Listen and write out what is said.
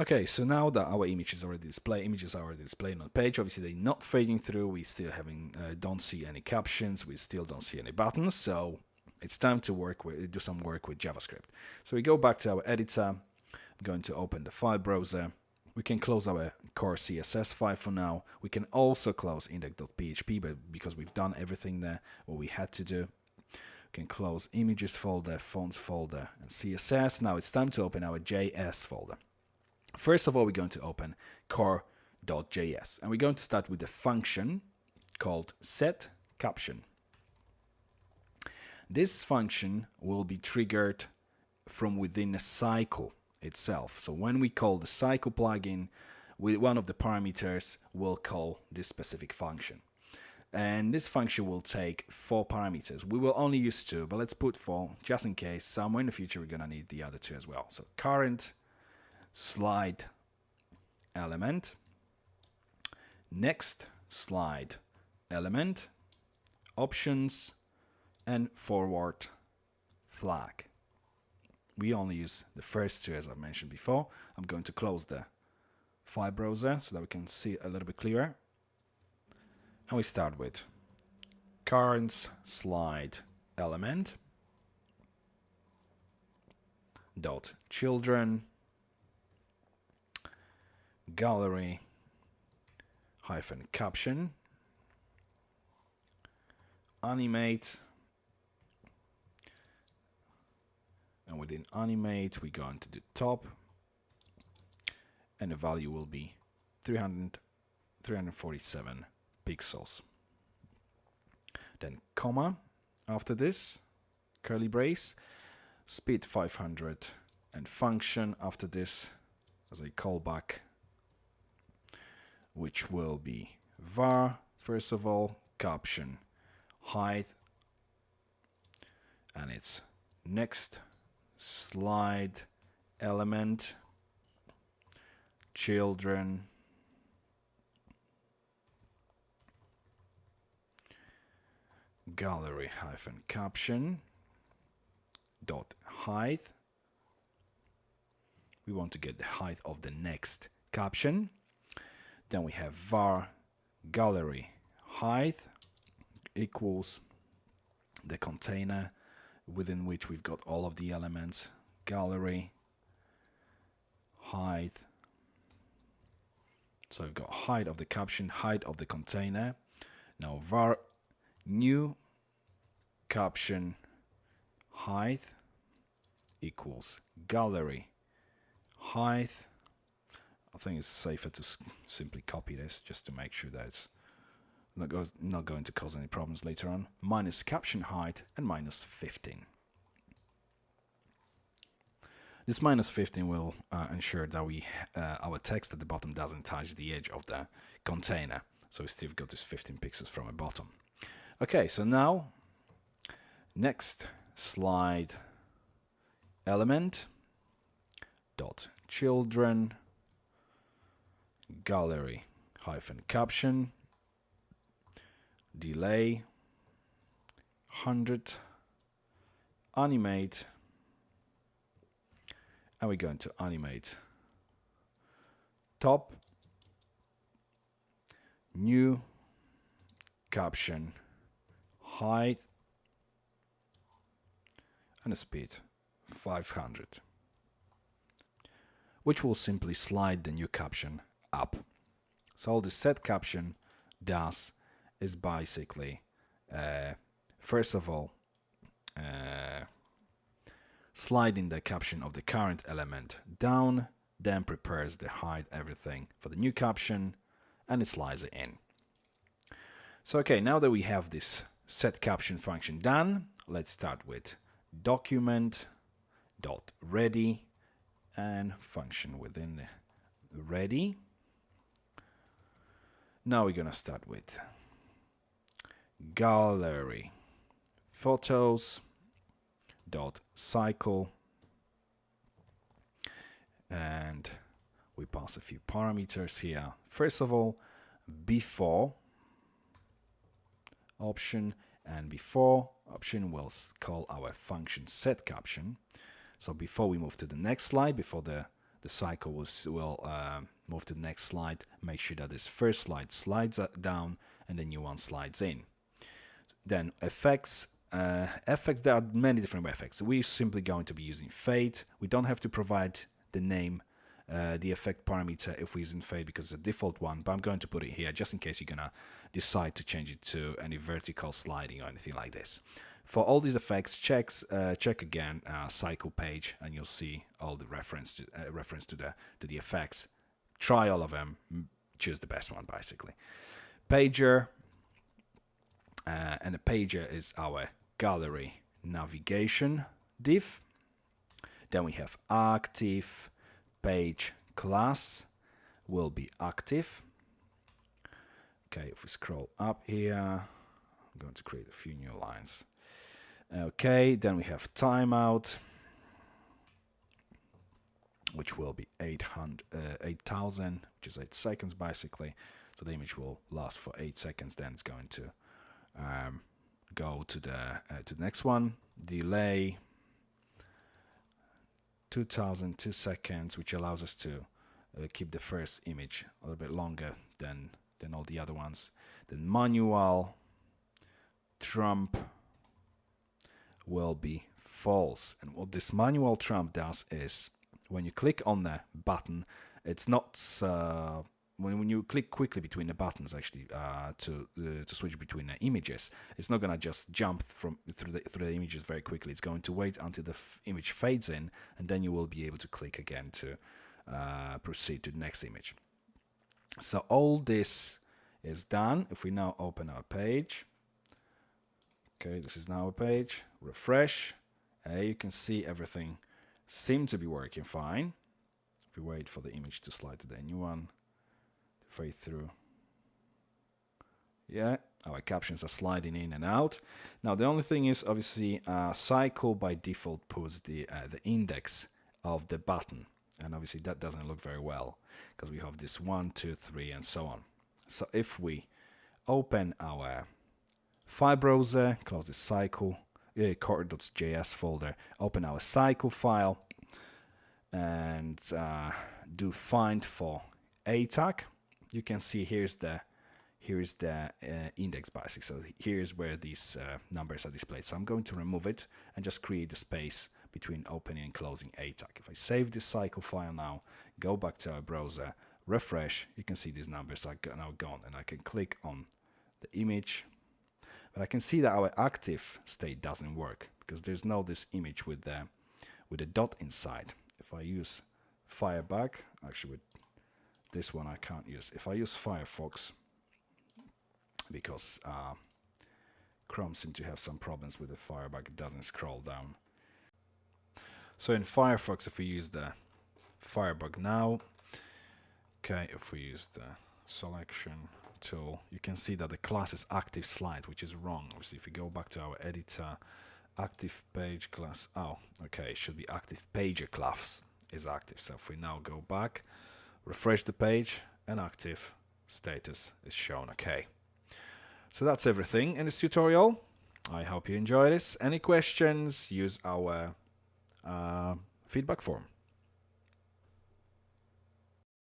Okay, so now that our images are already displayed on the page, obviously they're not fading through. We still don't see any captions. We still don't see any buttons. So it's time to do some work with JavaScript. So we go back to our editor. I'm going to open the file browser. We can close our core CSS file for now. We can also close index.php, but because we've done everything there, what we had to do. We can close images folder, fonts folder, and CSS. Now it's time to open our JS folder. First of all, we're going to open core.js, and we're going to start with a function called SetCaption. This function will be triggered from within a cycle itself. So when we call the cycle plugin, with one of the parameters, we'll call this specific function. And this function will take 4 parameters. We will only use 2, but let's put 4 just in case somewhere in the future we're going to need the other 2 as well. So CurrentSlide element, next slide element, options, and forward flag. We only use the first 2 as I mentioned before. I'm going to close the file browser so that we can see a little bit clearer. And we start with CurrentSlide element dot children gallery hyphen caption animate, and within animate we go into the top, and the value will be 347 pixels. Then comma after this, curly brace, speed 500, and function after this as a callback, which will be var, first of all, caption height, and it's next slide element children gallery hyphen caption dot height. We want to get the height of the next caption. Then we have var gallery height equals the container within which we've got all of the elements, gallery height. So we've got height of the caption, height of the container. Now var new caption height equals gallery height. I think it's safer to simply copy this just to make sure that it's not going to cause any problems later on. Minus caption height and minus 15. This minus 15 will ensure that our text at the bottom doesn't touch the edge of the container. So we still got this 15 pixels from the bottom. Okay, so now next slide element dot children gallery hyphen caption delay 100 animate, and we're going to animate top new caption height and a speed 500, which will simply slide the new caption up. So all the SetCaption does is basically first of all sliding the caption of the current element down, then prepares the height, everything for the new caption, and it slides it in. So okay, now that we have this SetCaption function done, let's start with document.ready and function within the ready. Now we're gonna start with gallery photos dot cycle, and we pass a few parameters here. First of all, before option, and before option we'll call our function SetCaption. So before we move to the next slide, before the the cycle will move to the next slide. Make sure that this first slide slides down and the new one slides in. Then effects. Effects, there are many different effects. We're simply going to be using fade. We don't have to provide the name, the effect parameter if we're using fade because it's a default one, but I'm going to put it here just in case you're gonna decide to change it to any vertical sliding or anything like this. For all these effects, check again cycle page, and you'll see all the reference to the effects. Try all of them, choose the best one basically. Pager, and a pager is our gallery navigation div. Then we have active page class will be active. Okay, if we scroll up here, I'm going to create a few new lines. Okay, then we have timeout, which will be 8,000, which is 8 seconds basically. So the image will last for 8 seconds. Then it's going to go to the next one. Delay 2,002 seconds, which allows us to keep the first image a little bit longer than all the other ones. Then manual trump will be false. And what this manual trump does is when you click on the button, it's not when you click quickly between the buttons actually to switch between the images, it's not gonna just jump through the images very quickly. It's going to wait until the image fades in, and then you will be able to click again to proceed to the next image. So all this is done. If we now open our page, okay, this is now a page, refresh, you can see everything seems to be working fine. If we wait for the image to slide to the new one, fade through. Yeah, our captions are sliding in and out. Now the only thing is obviously cycle by default puts the index of the button, and obviously that doesn't look very well because we have this 1, 2, 3 and so on. So if we open our file browser, close the cycle core.js folder, open our cycle file and do find for a tag, you can see here's the index basic. So here's where these numbers are displayed. So I'm going to remove it and just create the space between opening and closing a tag. If I save this cycle file now, go back to our browser, refresh, you can see these numbers are now gone, and I can click on the image, but I can see that our active state doesn't work because there's no this image with the dot inside. If I use Firebug, actually with this one I can't use. If I use Firefox, because Chrome seems to have some problems with the Firebug, it doesn't scroll down. So in Firefox, if we use the Firebug now, okay, if we use the selection tool, you can see that the class is active slide, which is wrong. Obviously, if we go back to our editor, active page class, oh, okay, it should be active pager class is active. So if we now go back, refresh the page, and active status is shown. Okay, so that's everything in this tutorial. I hope you enjoy this. Any questions, use our feedback form.